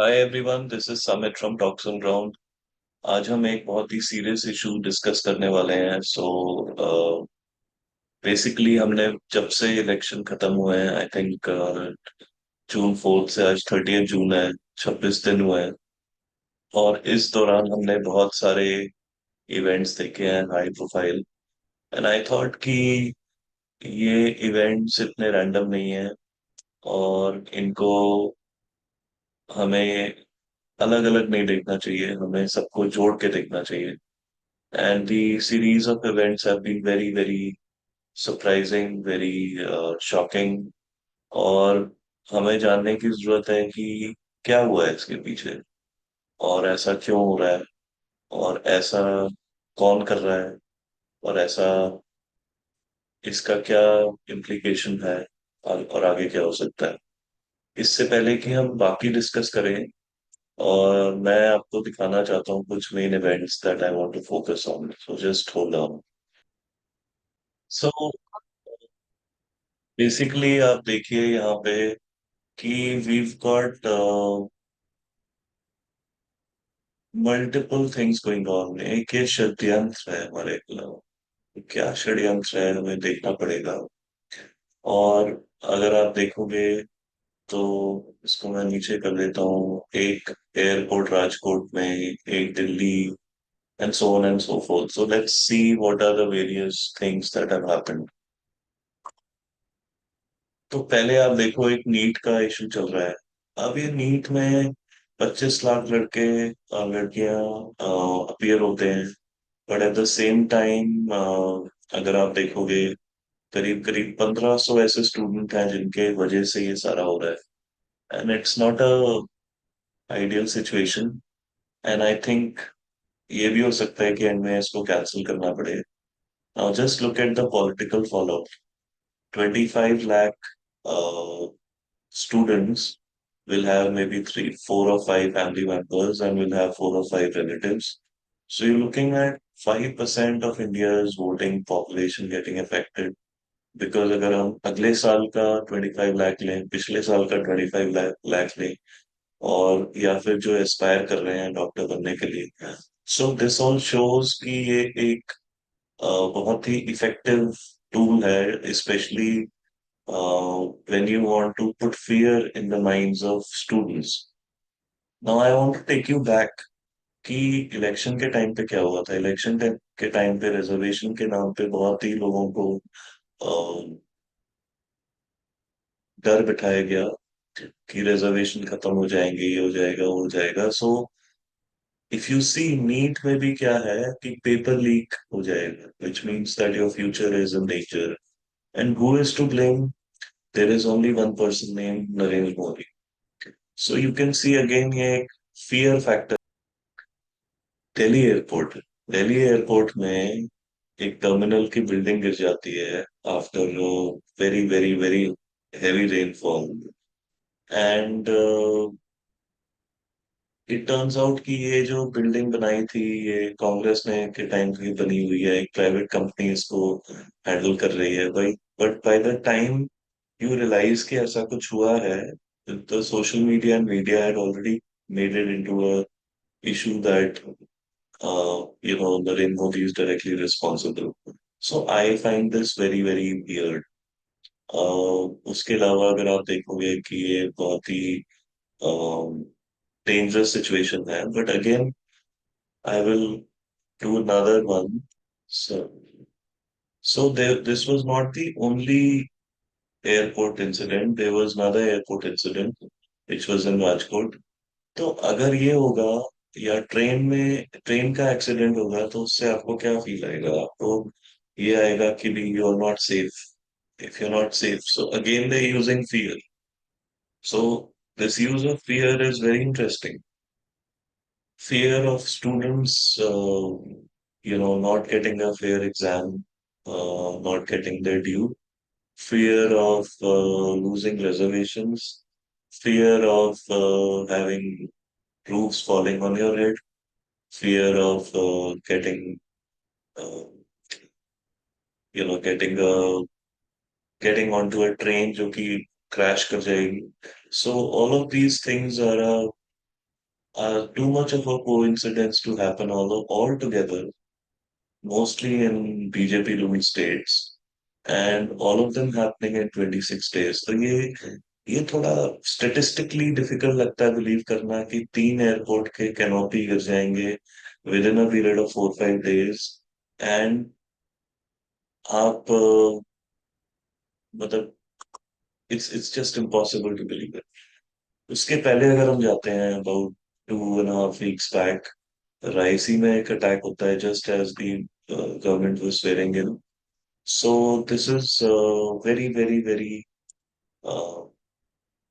Hi everyone, this is Samit from talks on ground. आज हम एक बहुत ही सीरियस इशू डिस्कस करने वाले हैं। बेसिकली हमने जब से इलेक्शन खत्म हुए हैं, आई थिंक जून 4 से आज 30 जून है, 26 दिन हुए हैं। और इस दौरान हमने बहुत सारे इवेंट्स देखे हैं, high profile. And I thought कि ये इवेंट्स इतने रैंडम नहीं है और इनको हमें अलग अलग नहीं देखना चाहिए, हमें सबको जोड़ के देखना चाहिए। And the series of events have been very, very surprising, very shocking। और हमें जानने की जरूरत है कि क्या हुआ है इसके पीछे, और ऐसा क्यों हो रहा है, और ऐसा कौन कर रहा है, और ऐसा इसका क्या इम्प्लीकेशन है, और आगे क्या हो सकता है। इससे पहले कि हम बाकी डिस्कस करें, और मैं आपको दिखाना चाहता हूँ कुछ main events that I want to focus on, so just hold on. So basically आप देखिए यहाँ पे कि we've got multiple things going on. एक ये षड्यंत्र है हमारे खिलाफ। क्या षड्यंत्र है हमें देखना पड़ेगा। और अगर आप देखोगे तो इसको मैं नीचे कर देता हूँ। एक एयरपोर्ट राजकोट में, एक Delhi, and so on and so forth. So let's see what are the various things that have happened. तो पहले आप देखो, एक नीट का इशू चल रहा है। अब ये नीट में 25 लाख लड़के लड़कियां अपीयर होते हैं। But at the same time अगर आप देखोगे, करीब करीब 1500 ऐसे स्टूडेंट हैं जिनके वजह से ये सारा हो रहा है। And it's not a ideal situation. And I think ये भी हो सकता है कि एंड में इसको कैंसिल करना पड़े। Now just look at the political follow. 25 lakh students will have maybe three, 4 or 5 family members and will have 4 or 5 relatives. So you're looking at 5% of India's voting population getting affected. Because अगर हम अगले साल का 25 लाख लें, पिछले साल का 25 लाख लें, और या फिर जो एस्पायर कर रहे हैं डॉक्टर बनने के लिए, सो दिस ऑल शोज कि ये एक बहुत ही इफेक्टिव टूल है, specially when you want to put fear in the minds of students. Now I want to take you back कि इलेक्शन के टाइम पे क्या हुआ था। के टाइम पे रिजर्वेशन के नाम पे बहुत ही लोगों को डर बिठाया गया कि रिजर्वेशन खत्म हो जाएंगे, ये हो जाएगा, वो हो जाएगा। So if you see, NEET में भी क्या है कि पेपर लीक हो जाएगा, which means that your future is in danger. And who is to blame? There is only one person named Narendra Modi. So you can see again ये एक fear factor. Delhi airport Delhi airport में एक टर्मिनल की building गिर जाती है after very very very heavy rainfall. And it turns out कि ये जो बिल्डिंग बनाई थी, ये कांग्रेस ने के टाइम की बनी हुई है, एक प्राइवेट कंपनी इसको हैंडल कर रही है भाई। But by the time you realise कि ऐसा कुछ हुआ है, the social media and media had already made it into a issue that Narendra Modi is directly responsible. So I find this very very weird. उसके अलावा अगर आप देखोगे कि ये बहुत ही डेंजरस सिचुएशन है, but again I will do another one. So, this was not the only airport incident. There was another airport incident which was in Rajkot. तो अगर ये होगा, या ट्रेन का एक्सीडेंट होगा, तो उससे आपको क्या फील आएगा? आपको ये आएगा कि भी you are not safe. If you are not safe, so again they using fear. So this use of fear is very interesting. Fear of students, not getting a fair exam, not getting their due, fear of losing reservations, fear of having roofs falling on your head, fear of uh, getting getting onto a train जो कि crash कर जाएगी. So all of these things are too much of a coincidence to happen all together, mostly in BJP ruled states, and all of them happening in 26 days. तो ये थोड़ा statistically difficult लगता है believe करना कि तीन एयरपोर्ट के canopy गिर जाएंगे within a period of 4-5 days, and आप मतलब it's just impossible to believe it. उसके पहले अगर हम जाते हैं अबाउट 2.5 weeks बैक, रायसी में एक अटैक होता है just as the government was swearing in. So this is very very very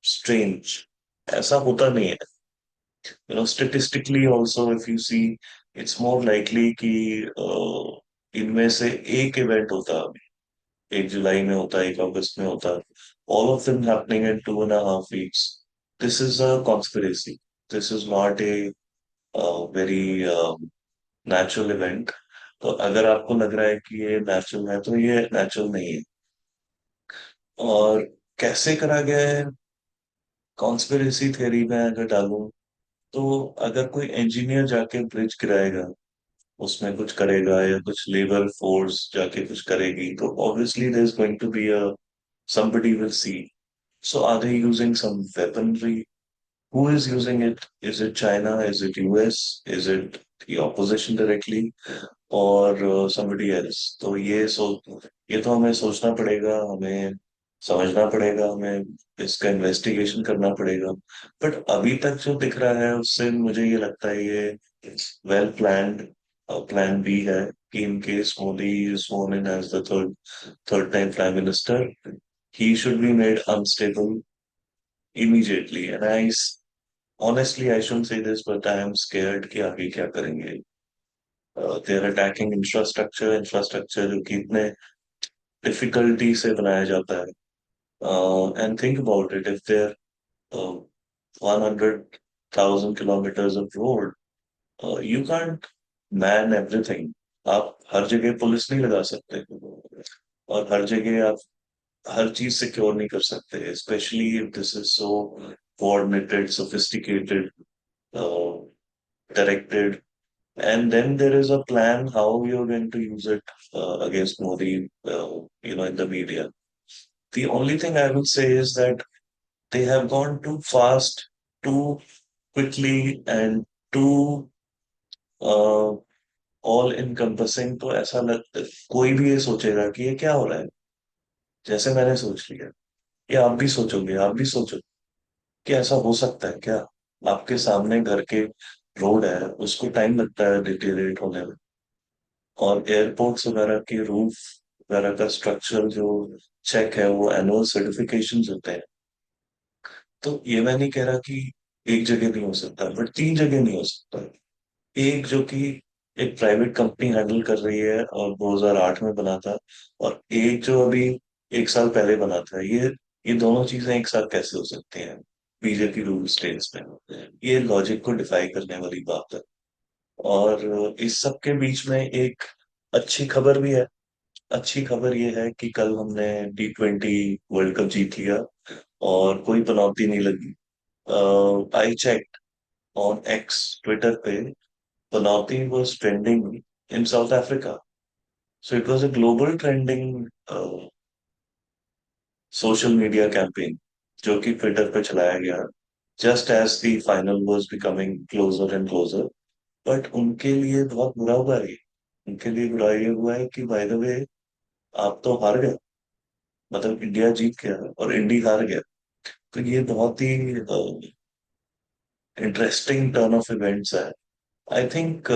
strange. ऐसा होता नहीं है। Statistically also if you see, it's more likely कि इनमें से एक इवेंट होता है, एक जुलाई में होता है, एक अगस्त में होता है, all of them happening in 2.5 weeks. This is a conspiracy. This is not a very natural event. तो अगर आपको लग रहा है कि ये नेचुरल है तो ये नेचुरल नहीं है। और कैसे करा गया है, कॉन्स्पिरेसी थ्योरी में अगर डालूं, तो अगर कोई इंजीनियर जाके ब्रिज गिराएगा, उसमें कुछ करेगा, या कुछ लेबर फोर्स जाके कुछ करेगी, तो obviously there is going to be a somebody will see. So are they using some weaponry? Who is using it? Is it China? Is it US? Is it the opposition directly? और somebody else? तो ये तो हमें सोचना पड़ेगा, हमें समझना पड़ेगा, हमें इसका इन्वेस्टिगेशन करना पड़ेगा। बट अभी तक जो दिख रहा है उससे मुझे ये लगता है ये वेल प्लान्ड प्लान बी है कि in case Modi is sworn in as the third time prime minister, he should be made unstable immediately. And honestly I shouldn't say this, but I am scared कि आगे क्या करेंगे। they are attacking infrastructure जो कि इतने difficulty से बनाया जाता है। And think about it, if there are 100,000 kilometers of road, you can't man everything. आप हर जगह पुलिस नहीं लगा सकते, और हर जगह आप हर चीज सिक्योर नहीं कर सकते, specially if this is so coordinated, sophisticated, uh, directed, and then there is a plan how you're going to use it against Modi, in the media. The only thing I will say is that they have gone too fast, too quickly, and too uh, all encompassing। तो ऐसा लगता कोई भी ये सोचेगा कि ये क्या हो रहा है, जैसे मैंने सोच लिया, ये आप भी सोचोगे, आप भी सोचो कि ऐसा हो सकता है क्या। आपके सामने घर के रोड है, उसको टाइम लगता है डिटेरिएट होने में, और एयरपोर्ट्स वगैरह के रूफ वगैरह का स्ट्रक्चर जो चेक है वो एनुअल सर्टिफिकेशन होते हैं। तो ये मैं नहीं कह रहा कि एक जगह नहीं हो सकता, बट तीन जगह नहीं हो सकता। एक जो कि एक प्राइवेट कंपनी हैंडल कर रही है और 2008 में बना था, और एक जो अभी 1 साल पहले बना था, ये दोनों चीजें एक साथ कैसे हो सकती हैं बीजेपी रूल स्टेट्स में। ये लॉजिक को डिफाई करने वाली बात है। और इस सब के बीच में एक अच्छी खबर भी है। अच्छी खबर ये है कि कल हमने T20 वर्ल्ड कप जीत लिया, और कोई पनौती नहीं लगी। I check on X, Twitter पे, Panauti was trending in South Africa. So it was a global trending social media campaign जो कि ट्विटर पे चलाया गया just as the final was becoming closer and closer. But उनके लिए बहुत बुरा हुआ है। उनके लिए बुरा ये हुआ है कि बाय द वे आप तो हार गए, मतलब इंडिया जीत गया और इंडी हार गया। तो ये बहुत ही इंटरेस्टिंग टर्न ऑफ इवेंट्स है। I think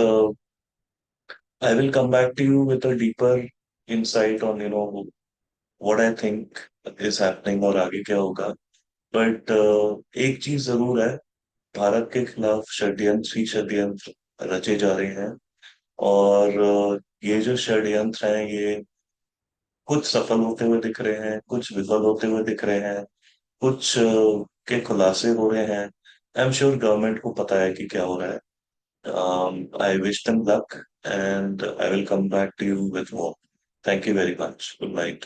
I will come back to you with a deeper insight on what I think is happening और आगे क्या होगा। बट एक चीज जरूर है, भारत के खिलाफ षड्यंत्र रचे जा रहे हैं। और ये जो षड्यंत्र हैं ये कुछ सफल होते हुए दिख रहे हैं, कुछ विफल होते हुए दिख रहे हैं, कुछ के खुलासे हो रहे हैं। आई एम श्योर गवर्नमेंट को पता है कि क्या हो रहा है। I wish them luck, and I will come back to you with more. Thank you very much. Good night.